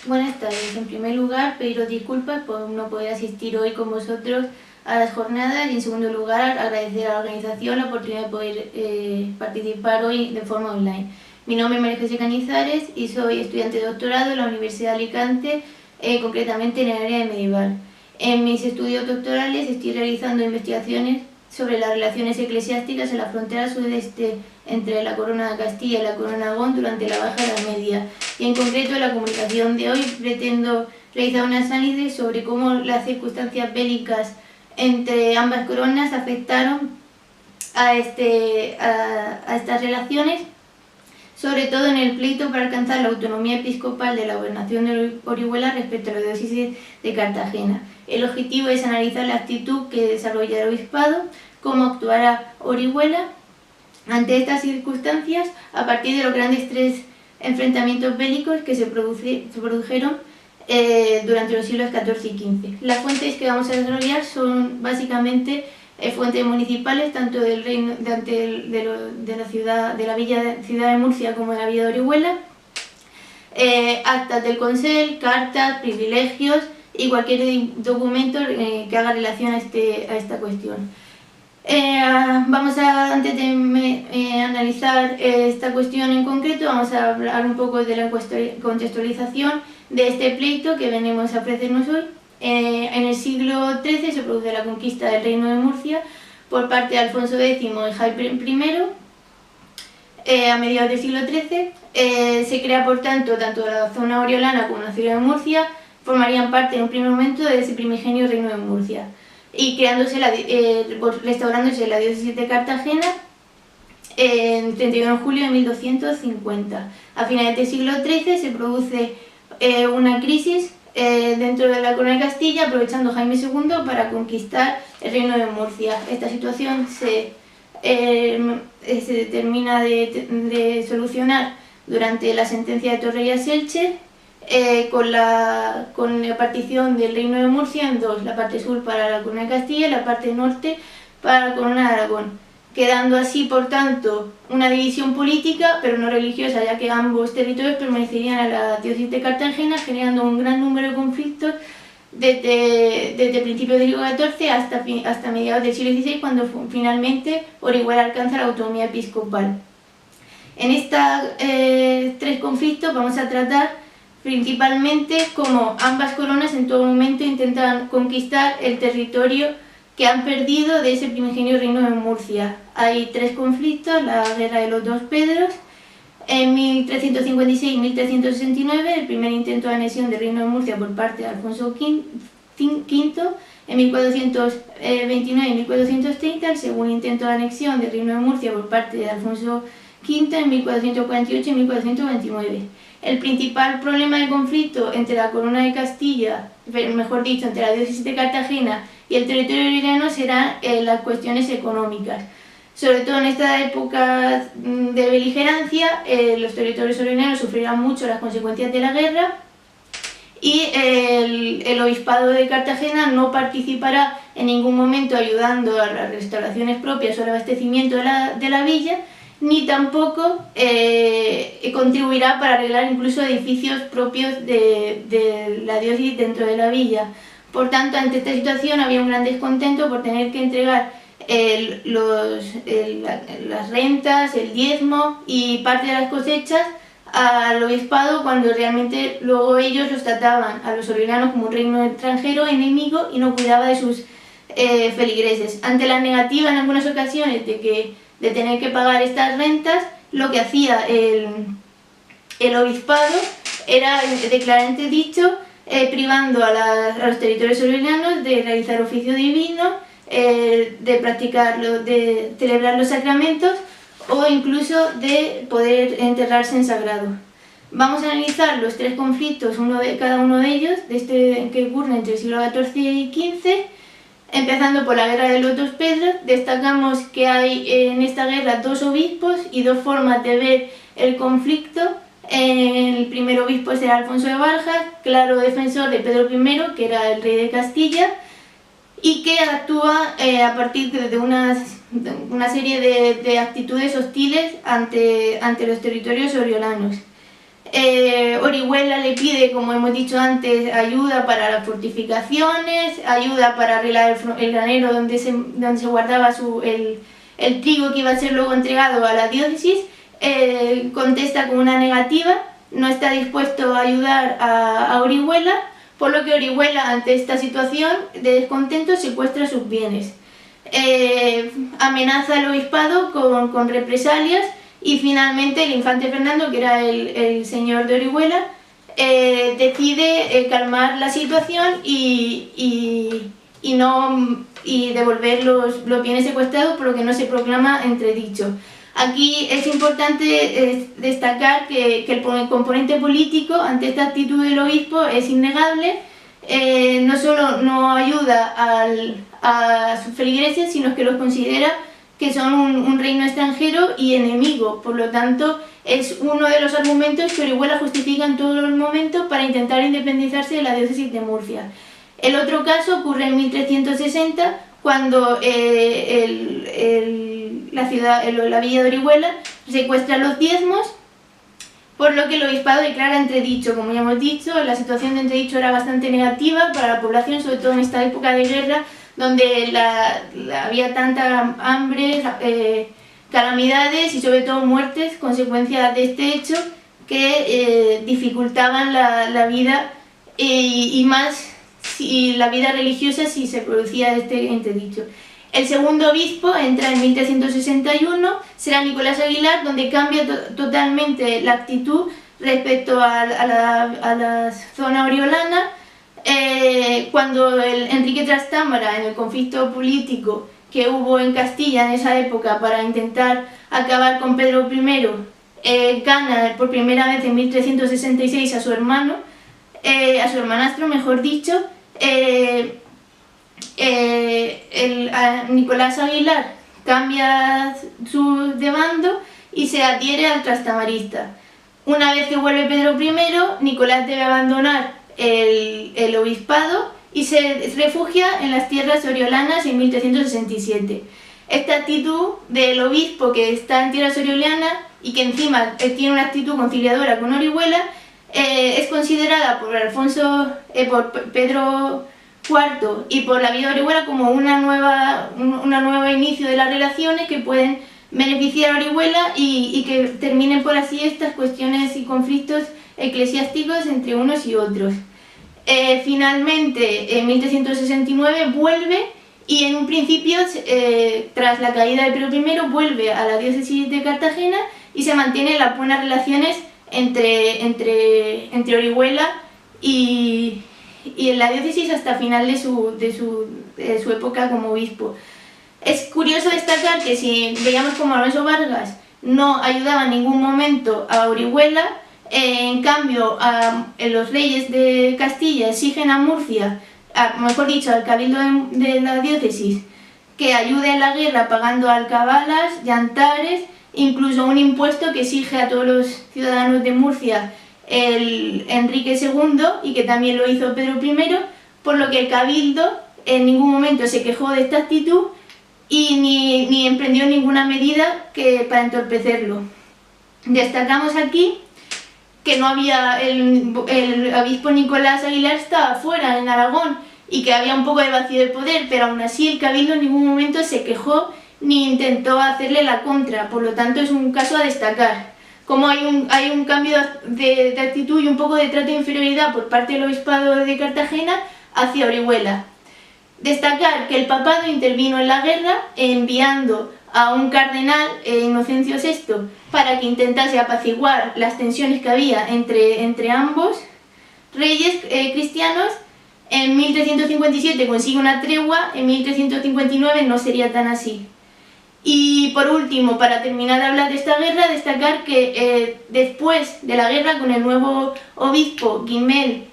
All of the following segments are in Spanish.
Buenas tardes. En primer lugar, pediros disculpas por no poder asistir hoy con vosotros a las jornadas y en segundo lugar, agradecer a la organización la oportunidad de poder participar hoy de forma online. Mi nombre es María José Canizares y soy estudiante de doctorado en la Universidad de Alicante, concretamente en el área de medieval. En mis estudios doctorales estoy realizando investigaciones sobre las relaciones eclesiásticas en la frontera sudeste entre la Corona de Castilla y la Corona de Aragón durante la Baja Edad Media. Y en concreto, en la comunicación de hoy pretendo realizar un análisis sobre cómo las circunstancias bélicas entre ambas coronas afectaron a estas relaciones, sobre todo en el pleito para alcanzar la autonomía episcopal de la gobernación de Orihuela respecto a la diócesis de Cartagena. El objetivo es analizar la actitud que desarrolla el obispado, cómo actuará Orihuela ante estas circunstancias a partir de los grandes tres enfrentamientos bélicos que se produjeron durante los siglos XIV y XV. Las fuentes que vamos a desarrollar son básicamente fuentes municipales, tanto del reino de la ciudad de Murcia como de la villa de Orihuela, actas del Consell, cartas, privilegios y cualquier documento que haga relación a esta cuestión. Antes de analizar esta cuestión en concreto, vamos a hablar un poco de la contextualización de este pleito que venimos a ofrecernos hoy. En el siglo XIII se produce la conquista del reino de Murcia por parte de Alfonso X y Jaime I. A mediados del siglo XIII se crea, por tanto la zona oriolana como la ciudad de Murcia formarían parte en un primer momento de ese primigenio reino de Murcia, y restaurándose la diócesis de Cartagena en 31 de julio de 1250. A finales del siglo XIII se produce una crisis dentro de la corona de Castilla, aprovechando Jaime II para conquistar el reino de Murcia. Esta situación se termina de solucionar durante la sentencia de Torrellas-Elche, con la partición del reino de Murcia en dos, la parte sur para la corona de Castilla y la parte norte para la corona de Aragón, quedando así, por tanto, una división política pero no religiosa, ya que ambos territorios permanecerían a la diócesis de Cartagena, generando un gran número de conflictos desde principios del siglo XIV hasta mediados del siglo XVI, cuando finalmente Orihuela alcanza la autonomía episcopal. En estos tres conflictos vamos a tratar principalmente cómo ambas coronas en todo momento intentan conquistar el territorio que han perdido de ese primigenio reino de Murcia. Hay tres conflictos: la guerra de los dos Pedros, en 1356 y 1369, el primer intento de anexión del reino de Murcia por parte de Alfonso V, en 1429 y 1430, el segundo intento de anexión del reino de Murcia por parte de Alfonso V en 1448 y 1429. El principal problema de conflicto entre la corona de Castilla, mejor dicho, entre la diócesis de Cartagena y el territorio oriolano serán las cuestiones económicas. Sobre todo en esta época de beligerancia, los territorios oriolanos sufrirán mucho las consecuencias de la guerra y el obispado de Cartagena no participará en ningún momento ayudando a las restauraciones propias o al abastecimiento de la villa, ni tampoco contribuirá para arreglar incluso edificios propios de la diócesis dentro de la villa. Por tanto, ante esta situación había un gran descontento por tener que entregar las rentas, el diezmo y parte de las cosechas al obispado, cuando realmente luego ellos los trataban a los oriolanos como un reino extranjero, enemigo, y no cuidaba de sus feligreses. Ante la negativa en algunas ocasiones de tener que pagar estas rentas, lo que hacía el obispado era declarar entredicho, privando a los territorios oriolanos de realizar oficio divino, de celebrar los sacramentos o incluso de poder enterrarse en sagrado. Vamos a analizar los tres conflictos, cada uno de ellos, que ocurren entre el siglo XIV y XV. Empezando por la guerra de los dos Pedros, destacamos que hay en esta guerra dos obispos y dos formas de ver el conflicto. El primer obispo será Alfonso de Barjas, claro defensor de Pedro I, que era el rey de Castilla, y que actúa a partir de una serie de actitudes hostiles ante los territorios oriolanos. Orihuela le pide, como hemos dicho antes, ayuda para las fortificaciones, ayuda para arreglar el granero donde se guardaba el trigo que iba a ser luego entregado a la diócesis. Contesta con una negativa, no está dispuesto a ayudar a Orihuela, por lo que Orihuela, ante esta situación de descontento, secuestra sus bienes. Amenaza al obispado con represalias y finalmente el infante Fernando, que era el señor de Orihuela, decide calmar la situación y devolver los bienes secuestrados, por lo que no se proclama entredicho. Aquí es importante destacar que el componente político ante esta actitud del obispo es innegable. No solo no ayuda a sus feligreses, sino que los considera que son un reino extranjero y enemigo. Por lo tanto, es uno de los argumentos que Orihuela justifica en todos los momentos para intentar independizarse de la diócesis de Murcia. El otro caso ocurre en 1360, cuando la villa de Orihuela secuestra los diezmos, por lo que el obispado declara entredicho. Como ya hemos dicho, la situación de entredicho era bastante negativa para la población, sobre todo en esta época de guerra, donde había tanta hambre, calamidades y sobre todo muertes, consecuencia de este hecho, que dificultaban la vida y más la vida religiosa si se producía este entredicho. El segundo obispo entra en 1361, será Nicolás Aguilar, donde cambia totalmente la actitud respecto a la zona oriolana. Cuando Enrique Trastámara, en el conflicto político que hubo en Castilla en esa época para intentar acabar con Pedro I, gana por primera vez en 1366 a su hermanastro, mejor dicho. Nicolás Aguilar cambia de bando y se adhiere al trastamarista. Una vez que vuelve Pedro I, Nicolás debe abandonar el obispado y se refugia en las tierras oriolanas en 1367. Esta actitud del obispo que está en tierras oriolanas y que encima tiene una actitud conciliadora con Orihuela es considerada por Pedro IV y por la villa de Orihuela como un nuevo inicio de las relaciones que pueden beneficiar a Orihuela y que terminen por así estas cuestiones y conflictos eclesiásticos entre unos y otros. Finalmente, en 1369 vuelve y en un principio, tras la caída de Pedro I, vuelve a la diócesis de Cartagena y se mantienen las buenas relaciones entre Orihuela y en la diócesis hasta final de su época como obispo. Es curioso destacar que si veíamos como Alonso Vargas no ayudaba en ningún momento a Orihuela, en cambio los reyes de Castilla exigen a Murcia, mejor dicho al cabildo de la diócesis, que ayude en la guerra pagando alcabalas, yantares, incluso un impuesto que exige a todos los ciudadanos de Murcia el Enrique II y que también lo hizo Pedro I, por lo que el cabildo en ningún momento se quejó de esta actitud y ni emprendió ninguna medida para entorpecerlo. Destacamos aquí que no había el obispo Nicolás Aguilar estaba fuera en Aragón y que había un poco de vacío de poder, pero aún así el cabildo en ningún momento se quejó ni intentó hacerle la contra, por lo tanto es un caso a destacar. Como hay un cambio de actitud y un poco de trato de inferioridad por parte del obispado de Cartagena hacia Orihuela. Destacar que el papado intervino en la guerra enviando a un cardenal, Inocencio VI, para que intentase apaciguar las tensiones que había entre ambos reyes cristianos. En 1357 consigue una tregua, en 1359 no sería tan así. Y por último, para terminar de hablar de esta guerra, destacar que después de la guerra con el nuevo obispo Guillem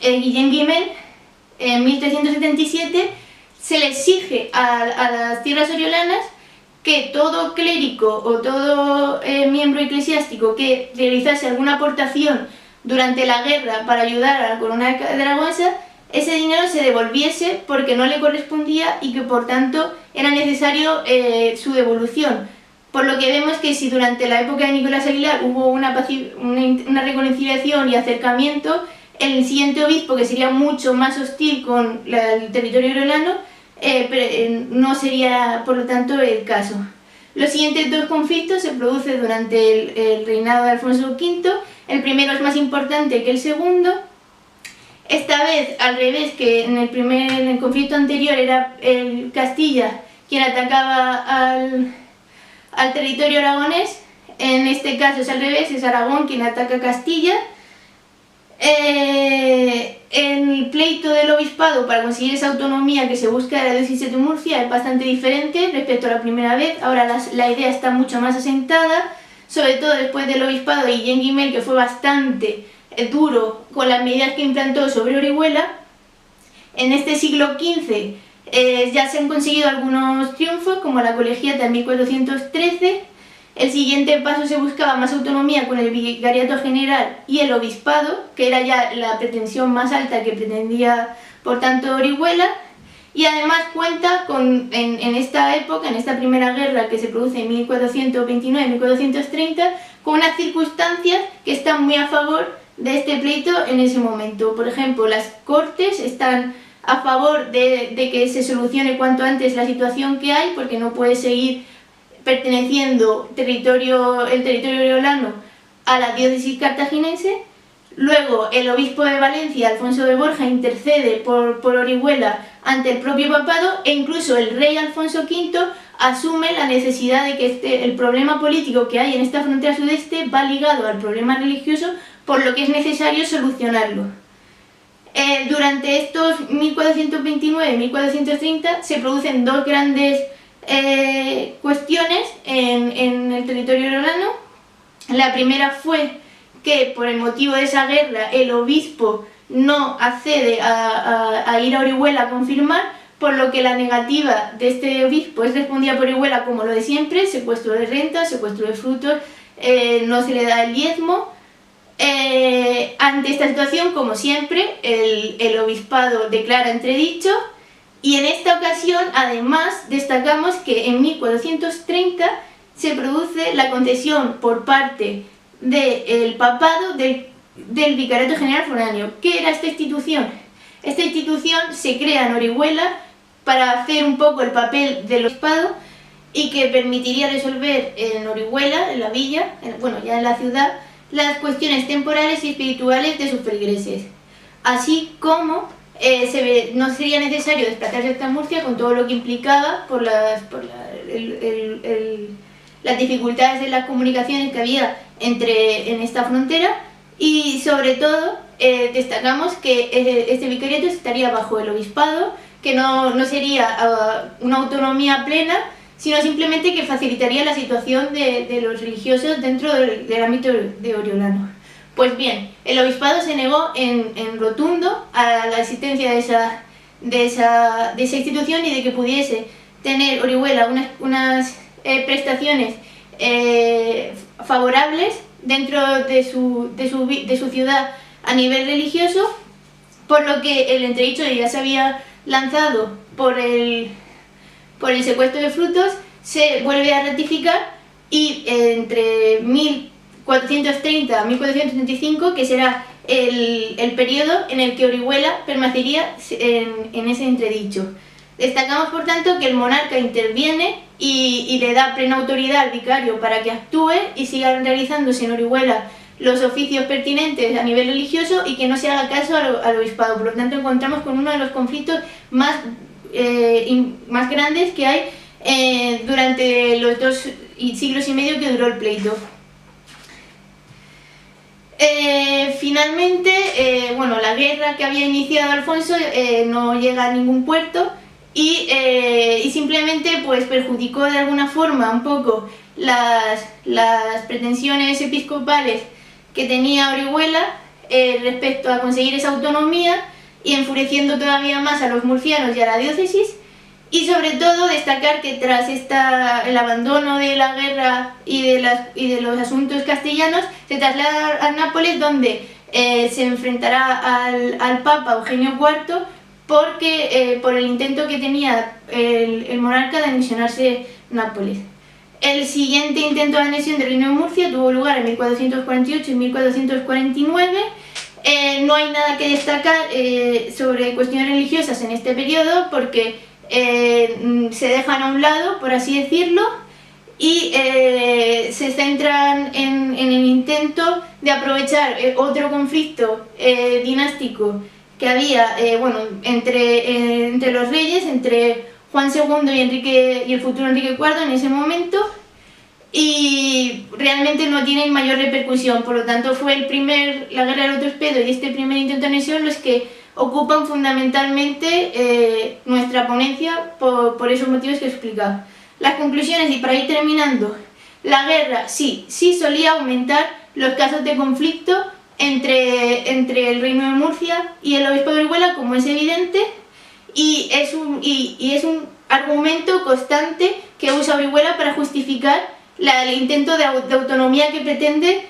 Guimel, en 1377 se le exige a las tierras oriolanas que todo clérigo o todo miembro eclesiástico que realizase alguna aportación durante la guerra para ayudar a la corona aragonesa, ese dinero se devolviese porque no le correspondía y que por tanto era necesario su devolución. por lo que vemos que si durante la época de Nicolás Aguilar hubo una reconciliación y acercamiento, el siguiente obispo, que sería mucho más hostil con el territorio oriolano, no sería por lo tanto el caso. Los siguientes dos conflictos se producen durante el reinado de Alfonso V. El primero es más importante que el segundo. Esta vez, al revés que en el conflicto anterior, era el Castilla quien atacaba al territorio aragonés. En este caso es al revés, es Aragón quien ataca a Castilla. El pleito del obispado para conseguir esa autonomía que se busca de la diócesis de Murcia es bastante diferente respecto a la primera vez. Ahora la idea está mucho más asentada, sobre todo después del obispado de Guillén Guimel, que fue bastante duro con las medidas que implantó sobre Orihuela. En este siglo XV ya se han conseguido algunos triunfos, como la colegiata en 1413. El siguiente paso se buscaba más autonomía con el vicariato general y el obispado, que era ya la pretensión más alta que pretendía, por tanto, Orihuela. Y además cuenta en esta época, en esta primera guerra que se produce en 1429-1430, con unas circunstancias que están muy a favor de este pleito en ese momento. Por ejemplo, las Cortes están a favor de que se solucione cuanto antes la situación que hay, porque no puede seguir perteneciendo el territorio oriolano a la diócesis cartaginense. Luego el obispo de Valencia, Alfonso de Borja, intercede por Orihuela ante el propio papado, e incluso el rey Alfonso V asume la necesidad de que el problema político que hay en esta frontera sudeste va ligado al problema religioso, por lo que es necesario solucionarlo. Durante estos 1429-1430 se producen dos grandes cuestiones en el territorio oriolano. La primera fue que por el motivo de esa guerra el obispo no accede a ir a Orihuela a confirmar, por lo que la negativa de este obispo es respondida por Orihuela como lo de siempre: secuestro de rentas, secuestro de frutos, no se le da el diezmo. Ante esta situación, como siempre, el obispado declara entredicho. Y en esta ocasión, además, destacamos que en 1430 se produce la concesión por parte del papado del Vicariato General Foráneo. ¿Qué era esta institución? Esta institución se crea en Orihuela para hacer un poco el papel del obispado y que permitiría resolver en Orihuela, en la villa, ya en la ciudad, las cuestiones temporales y espirituales de sus feligreses, así como no sería necesario desplazarse hasta Murcia con todo lo que implicaba por las dificultades de las comunicaciones que había en esta frontera. Y sobre todo destacamos que este vicariato estaría bajo el obispado, que no sería una autonomía plena, sino simplemente que facilitaría la situación de los religiosos dentro del ámbito de oriolano. Pues bien, el obispado se negó en rotundo a la existencia de esa institución y de que pudiese tener Orihuela unas prestaciones favorables dentro de su ciudad a nivel religioso, por lo que el entredicho ya se había lanzado por el secuestro de frutos, se vuelve a ratificar, y entre 1430 a 1435, que será el periodo en el que Orihuela permanecería en ese entredicho. Destacamos, por tanto, que el monarca interviene y le da plena autoridad al vicario para que actúe y sigan realizándose en Orihuela los oficios pertinentes a nivel religioso, y que no se haga caso al obispado. Por lo tanto, encontramos con uno de los conflictos más grandes que hay durante los 2 siglos y medio que duró el pleito. Finalmente, la guerra que había iniciado Alfonso no llega a ningún puerto, y simplemente pues perjudicó de alguna forma un poco las pretensiones episcopales que tenía Orihuela respecto a conseguir esa autonomía, y enfureciendo todavía más a los murcianos y a la diócesis. Y sobre todo destacar que tras el abandono de la guerra y de los asuntos castellanos, se traslada a Nápoles, donde se enfrentará al Papa Eugenio IV, por el intento que tenía el monarca de anexionarse Nápoles. El siguiente intento de anexión del Reino de Murcia tuvo lugar en 1448 y 1449. No hay nada que destacar sobre cuestiones religiosas en este periodo porque se dejan a un lado, por así decirlo, y se centran en el intento de aprovechar otro conflicto dinástico que había entre los reyes, entre Juan II y el futuro Enrique IV en ese momento, y realmente no tienen mayor repercusión. Por lo tanto, fue la guerra del Otrospedo y este primer intento de anexión los que ocupan fundamentalmente nuestra ponencia por esos motivos que he explicado. Las conclusiones, y para ir terminando: la guerra sí solía aumentar los casos de conflicto entre el Reino de Murcia y el Obispado de Orihuela, como es evidente, y es un argumento constante que usa Orihuela para justificar el intento de autonomía que pretende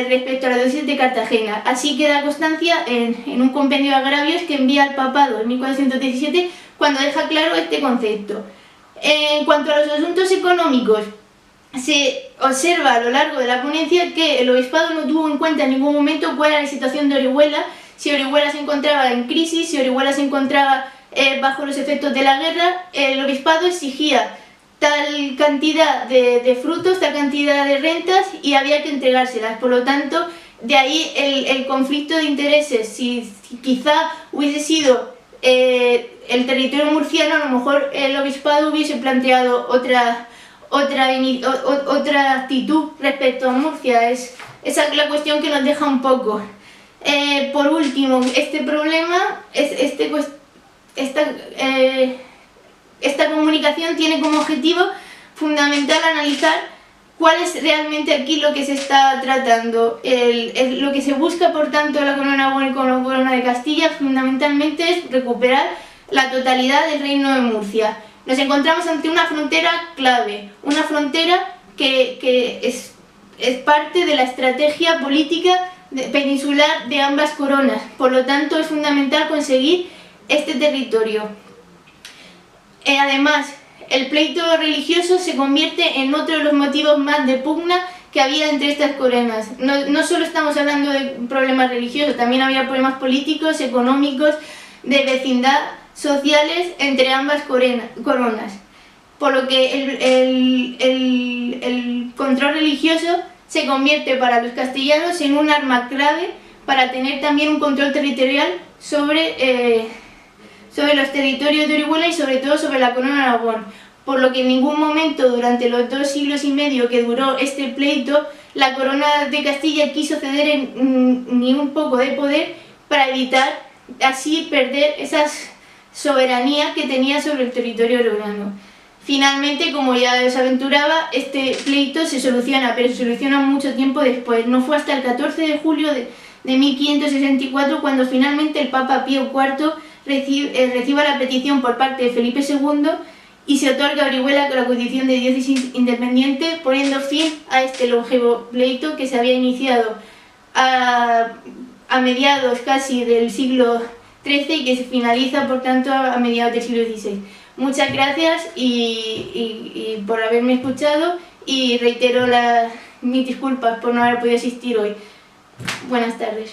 respecto a la diócesis de Cartagena. Así queda constancia en un compendio de agravios que envía al papado en 1417, cuando deja claro este concepto. En cuanto a los asuntos económicos, se observa a lo largo de la ponencia que el obispado no tuvo en cuenta en ningún momento cuál era la situación de Orihuela, si Orihuela se encontraba en crisis, si Orihuela se encontraba bajo los efectos de la guerra. El obispado exigía tal cantidad de frutos, tal cantidad de rentas, y había que entregárselas. Por lo tanto, de ahí el conflicto de intereses. Si quizá hubiese sido el territorio murciano, a lo mejor el obispado hubiese planteado otra actitud respecto a Murcia. Esa es la cuestión que nos deja un poco. Por último, este problema, esta comunicación tiene como objetivo fundamental analizar cuál es realmente aquí lo que se está tratando. Lo que se busca, por tanto, la Corona de Aragón y con la Corona de Castilla fundamentalmente es recuperar la totalidad del Reino de Murcia. Nos encontramos ante una frontera clave, una frontera que es parte de la estrategia política peninsular de ambas coronas. Por lo tanto, es fundamental conseguir este territorio. Además, el pleito religioso se convierte en otro de los motivos más de pugna que había entre estas coronas. No solo estamos hablando de problemas religiosos, también había problemas políticos, económicos, de vecindad, sociales entre ambas coronas. Por lo que el control religioso se convierte para los castellanos en un arma clave para tener también un control territorial sobre los territorios de Orihuela y sobre todo sobre la Corona de Aragón. Por lo que en ningún momento durante los 2 siglos y medio que duró este pleito, la Corona de Castilla quiso ceder ni un poco de poder para evitar así perder esa soberanía que tenía sobre el territorio oriolano. Finalmente, como ya os aventuraba, este pleito se soluciona, pero se soluciona mucho tiempo después. No fue hasta el 14 de julio de 1564 cuando finalmente el Papa Pío IV reciba la petición por parte de Felipe II y se otorga a Orihuela la condición de diócesis independiente, poniendo fin a este longevo pleito que se había iniciado a mediados casi del siglo XIII y que se finaliza, por tanto, a mediados del siglo XVI. Muchas gracias y por haberme escuchado, y reitero mis disculpas por no haber podido asistir hoy. Buenas tardes.